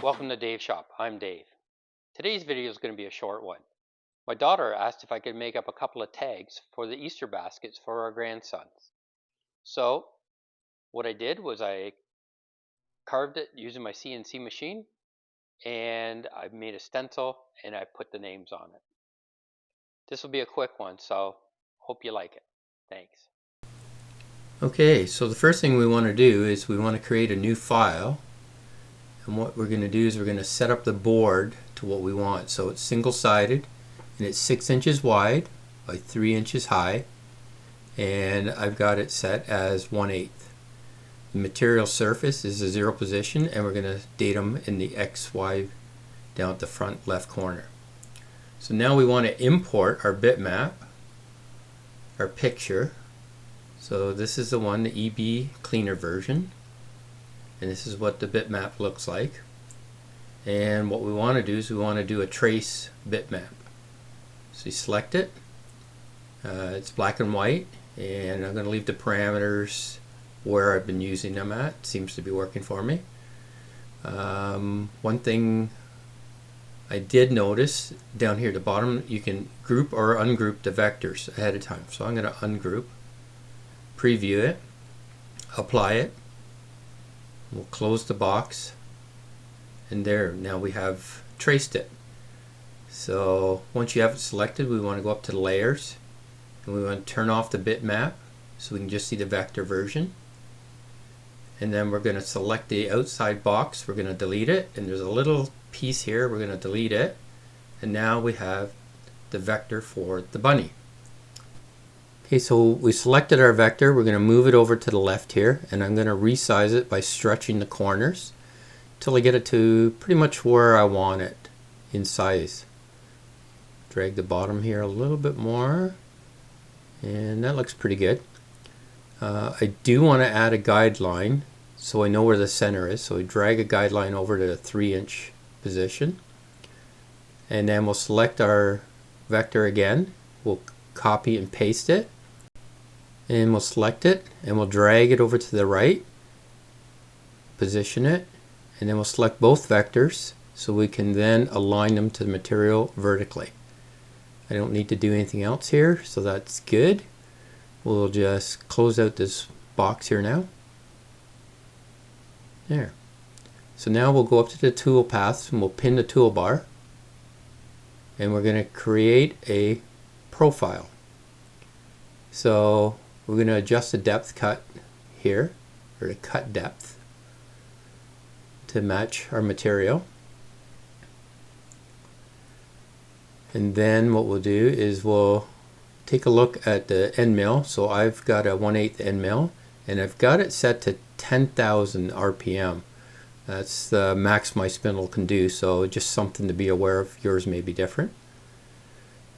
Welcome to Dave's Shop. I'm Dave. Today's video is going to be a short one. My daughter asked if I could make up a couple of tags for the Easter baskets for our grandsons. So what I did was I carved it using my CNC machine, and I made a stencil and I put the names on it. This will be a quick one, so hope you like it. Thanks. Okay, so the first thing we want to do is we want to create a new file, and what we're going to do is we're going to set up the board to what we want. So it's single-sided and it's 6 inches wide by 3 inches high, and I've got it set as 1/8. The material surface is a 0 position, and we're going to date them in the XY down at the front left corner. So now we want to import our bitmap, our picture. So this is the one, the EB cleaner version, and this is what the bitmap looks like. And what we want to do is we want to do a trace bitmap. So you select it, it's black and white, and I'm going to leave the parameters where I've been using them at. It seems to be working for me. One thing I did notice down here at the bottom, you can group or ungroup the vectors ahead of time. So I'm going to ungroup, preview it, apply it, we'll close the box, and there, now we have traced it. So once you have it selected, we want to go up to the layers, and we want to turn off the bitmap so we can just see the vector version. And then we're going to select the outside box, we're going to delete it, and there's a little piece here, we're going to delete it, and now we have the vector for the bunny. Okay, so we selected our vector, we're going to move it over to the left here, and I'm going to resize it by stretching the corners until I get it to pretty much where I want it in size. Drag the bottom here a little bit more, and that looks pretty good. I do want to add a guideline so I know where the center is, so we drag a guideline over to the 3-inch position, and then we'll select our vector again, we'll copy and paste it, and we'll select it and we'll drag it over to the right, position it, and then we'll select both vectors so we can then align them to the material vertically. I don't need to do anything else here, so that's good. We'll just close out this box here now. There. So now we'll go up to the toolpaths and we'll pin the toolbar, and we're going to create a profile. So we're going to adjust the depth cut here, or the cut depth, to match our material. And then what we'll do is we'll take a look at the end mill. So I've got a 1/8 end mill, and I've got it set to 10,000 RPM. That's the max my spindle can do, so just something to be aware of. Yours may be different.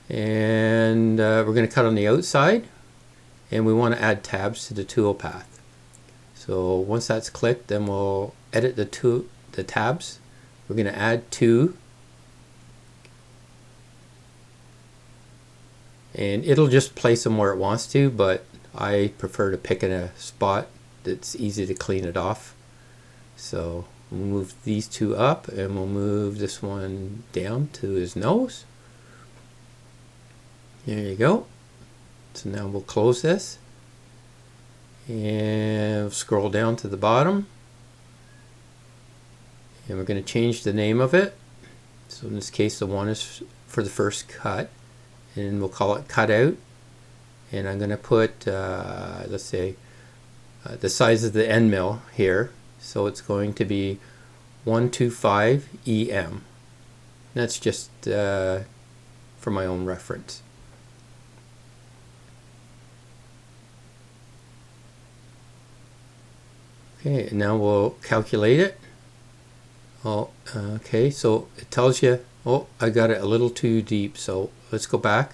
And we're going to cut on the outside, and we want to add tabs to the toolpath. So once that's clicked, then we'll edit the tabs. We're going to add 2, and it'll just place them where it wants to, but I prefer to pick in a spot that's easy to clean it off. So we'll move these 2 up, and we'll move this one down to his nose. There you go. So now we'll close this and scroll down to the bottom, and we're going to change the name of it. So in this case, the 1 is for the first cut, and we'll call it cutout. And I'm going to put let's say the size of the end mill here, so it's going to be 125 EM. That's just for my own reference. Okay, and now we'll calculate it. Oh, okay, so it tells you, oh, I got it a little too deep, so let's go back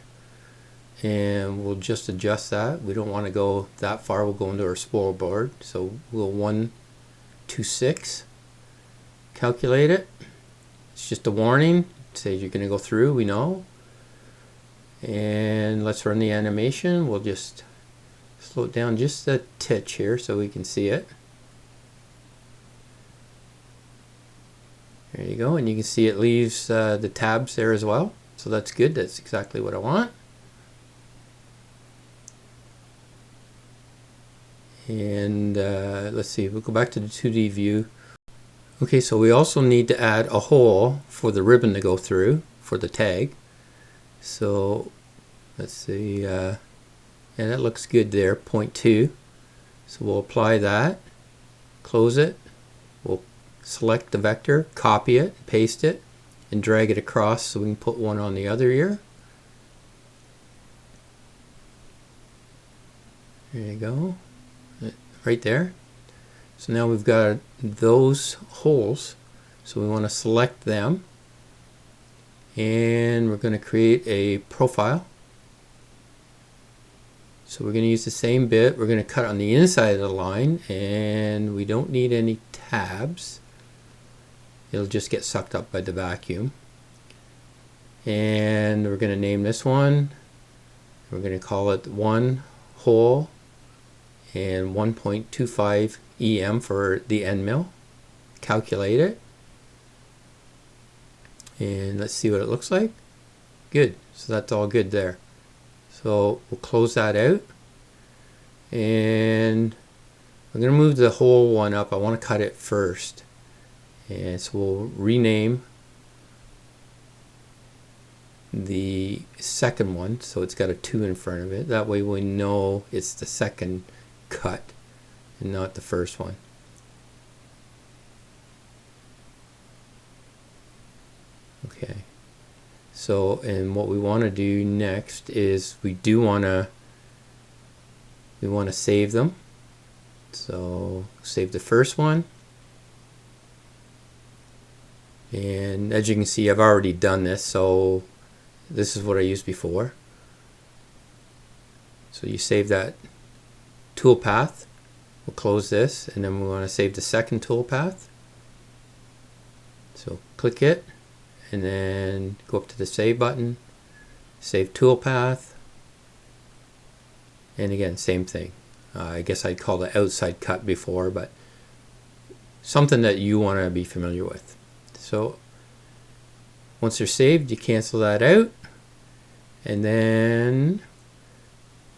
and we'll just adjust that. We don't want to go that far, we'll go into our spool board, so we'll 126, calculate it. It's just a warning, it says you're going to go through, we know. And let's run the animation. We'll just slow it down just a titch here so we can see it. There you go, and you can see it leaves the tabs there as well. So that's good, that's exactly what I want. And let's see, we'll go back to the 2D view. Okay, so we also need to add a hole for the ribbon to go through for the tag. So let's see, yeah, that looks good there, 0.2. So we'll apply that, close it, we'll select the vector, copy it, paste it, and drag it across so we can put one on the other ear. There you go, right there. So now we've got those holes, so we want to select them, and we're going to create a profile. So we're going to use the same bit. We're going to cut on the inside of the line, and we don't need any tabs. It'll just get sucked up by the vacuum. And we're going to name this one. We're going to call it 1 hole and 1.25 EM for the end mill. Calculate it. And let's see what it looks like. Good. So that's all good there. So we'll close that out. And I'm going to move the whole one up. I want to cut it first. And so we'll rename the second one, so it's got a 2 in front of it. That way we know it's the second cut and not the first one. Okay, so and what we want to do next is we want to save them. So save the first one, and as you can see, I've already done this, so this is what I used before. So you save that toolpath. We'll close this, and then we want to save the second toolpath. So click it, and then go up to the save button, save toolpath, and again, same thing. I guess I'd call it outside cut before, but something that you want to be familiar with. So once they're saved, you cancel that out, and then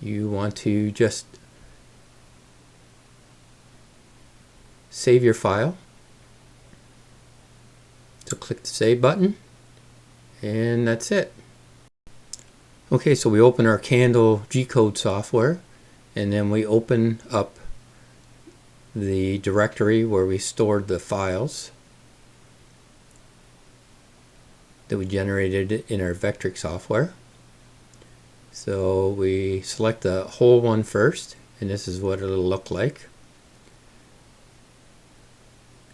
you want to just save your file. So click the save button, and that's it. Okay, so we open our Candle G-code software, and then we open up the directory where we stored the files that we generated in our Vectric software. So we select the whole one first, and this is what it'll look like.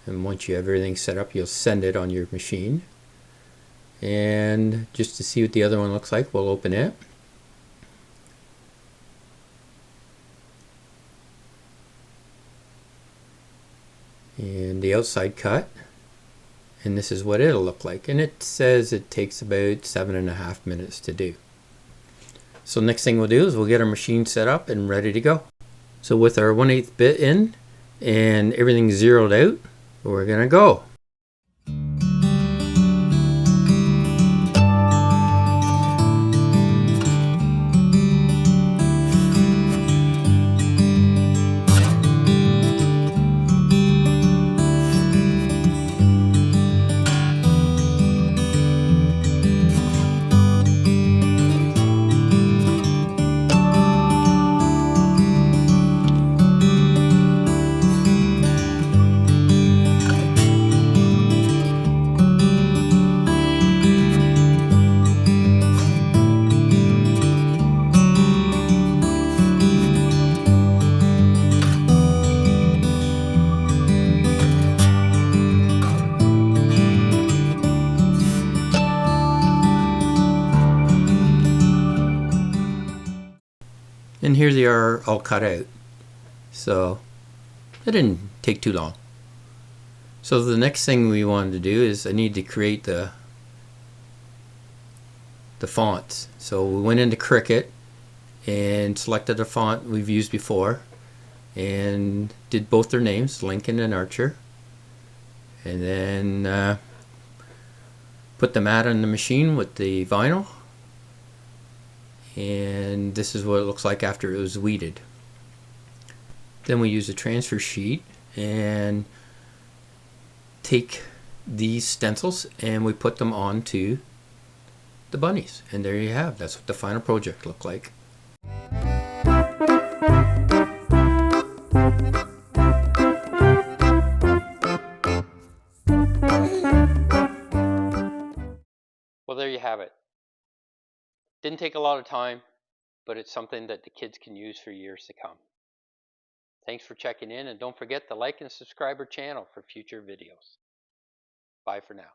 And once you have everything set up, you'll send it on your machine. And just to see what the other one looks like, we'll open it. And the outside cut. And this is what it'll look like. And it says it takes about 7.5 minutes to do. So next thing we'll do is we'll get our machine set up and ready to go. So with our 1/8 bit in and everything zeroed out, we're gonna go. And here they are all cut out. So that didn't take too long. So the next thing we wanted to do is I need to create the fonts. So we went into Cricut and selected a font we've used before and did both their names, Lincoln and Archer. And then Put the mat on the machine with the vinyl, and this is what it looks like after it was weeded. Then we use a transfer sheet and take these stencils and we put them onto the bunnies, and there you have, that's what the final project looked like. Well, there you have it. Didn't take a lot of time, but it's something that the kids can use for years to come. Thanks for checking in, and don't forget to like and subscribe our channel for future videos. Bye for now.